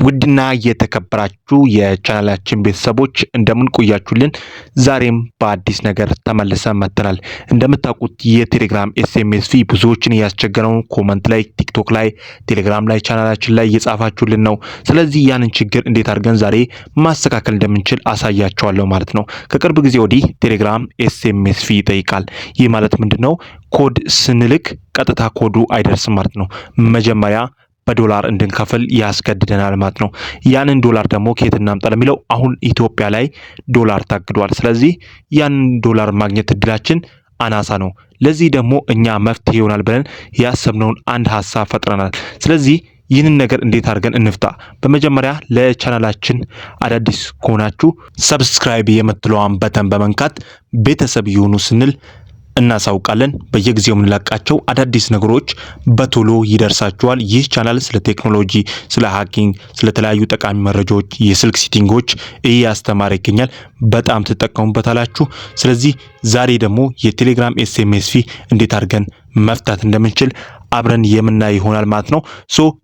ውድና የተከበራችሁ የቻናላችን ቤተሰቦች እንደምን ቆያችሁልን? ዛሬም በአዲስ ነገር ተመልሰን መጥተናል። እንደምታውቁት የቴሌግራም ኤስኤምኤስ ፊ ብዙዎችን ያስቸገረው ኮመንት ላይ፣ ቲክቶክ ላይ፣ ቴሌግራም ላይ ቻናላችን ላይ እየጻፋችሁልን ነው። ስለዚህ ያንን ችግር እንዴት አድርገን ዛሬ ማስተካከል እንደምንችል አሳያችኋለሁ ማለት ነው። ከቅርብ ጊዜ ወዲህ ቴሌግራም ኤስኤምኤስ ፊ ይጠይቃል። ይህ ማለት ምንድነው? ኮድ ስንልክ ቀጥታ ኮዱ አይደርስም ማለት ነው። መጀመሪያ በዶላር እንድንከፍል ያስገድደናል ማለት ነው። ያንን ዶላር ደግሞ ከየት እናምጣ ለሚለው አሁን ኢትዮጵያ ላይ ዶላር ታግዷል። ስለዚህ ያንን ዶላር ማግኘት እድላችን አናሳ ነው። ለዚህ ደግሞ እኛ መፍትሄ ይሆናል ብለን ያሰብነውን አንድ ሀሳብ ፈጥረናል። ስለዚህ ይህንን ነገር እንዴት አድርገን እንፍታ? በመጀመሪያ ለቻናላችን አዳዲስ ከሆናችሁ ሰብስክራይብ የምትለዋን በተን በመንካት ቤተሰብ ይሁኑ ስንል እናሳውቃለን። በየጊዜው የምንለቃቸው አዳዲስ ነገሮች በቶሎ ይደርሳችኋል። ይህ ቻናል ስለ ቴክኖሎጂ፣ ስለ ሃኪንግ፣ ስለ ተለያዩ ጠቃሚ መረጃዎች፣ የስልክ ሴቲንጎች እያስተማረ ይገኛል። በጣም ትጠቀሙበታላችሁ። ስለዚህ ዛሬ ደግሞ የቴሌግራም ኤስኤምኤስ ፊ እንዴት አድርገን መፍታት እንደምንችል አብረን የምናይ ይሆናል ማለት ነው።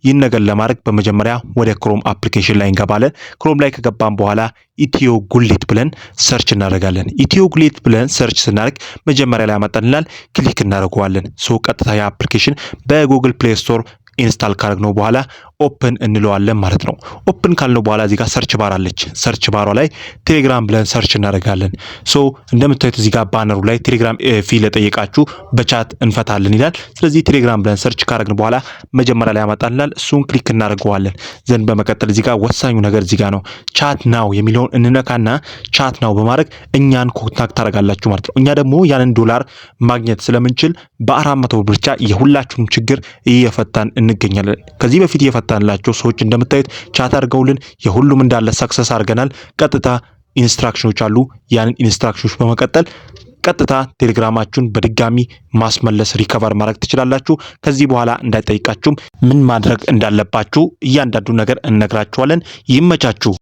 ይህን ነገር ለማድረግ በመጀመሪያ ወደ ክሮም አፕሊኬሽን ላይ እንገባለን። ክሮም ላይ ከገባን በኋላ ኢትዮ ጉሌት ብለን ሰርች እናደርጋለን። ኢትዮ ጉሌት ብለን ሰርች ስናደርግ መጀመሪያ ላይ ያመጣልናል። ክሊክ እናደርገዋለን። ቀጥታ የአፕሊኬሽን በጉግል ፕሌይ ስቶር ኢንስታል ካደረግነው በኋላ ኦፕን እንለዋለን ማለት ነው። ኦፕን ካልነው በኋላ እዚህ ጋር ሰርች ባር አለች። ሰርች ባሯ ላይ ቴሌግራም ብለን ሰርች እናደርጋለን። እንደምታዩት እዚህ ጋር ባነሩ ላይ ቴሌግራም ፊ ለጠየቃችሁ በቻት እንፈታለን ይላል። ስለዚህ ቴሌግራም ብለን ሰርች ካደረግን በኋላ መጀመሪያ ላይ ያመጣልናል። እሱን ክሊክ እናደርገዋለን። ዘንድ በመቀጠል እዚህ ጋር ወሳኙ ነገር እዚህ ጋር ነው። ቻት ናው የሚለውን እንነካና ቻት ናው በማድረግ እኛን ኮንታክት ታደርጋላችሁ ማለት ነው። እኛ ደግሞ ያንን ዶላር ማግኘት ስለምንችል በ400 ብር ብቻ የሁላችሁም ችግር እየፈታን እንገኛለን። ከዚህ በፊት የፈታንላቸው ሰዎች እንደምታዩት ቻት አድርገውልን የሁሉም እንዳለ ሰክሰስ አድርገናል። ቀጥታ ኢንስትራክሽኖች አሉ። ያንን ኢንስትራክሽኖች በመቀጠል ቀጥታ ቴሌግራማችሁን በድጋሚ ማስመለስ ሪከቨር ማድረግ ትችላላችሁ። ከዚህ በኋላ እንዳይጠይቃችሁም ምን ማድረግ እንዳለባችሁ እያንዳንዱ ነገር እነግራችኋለን። ይመቻችሁ።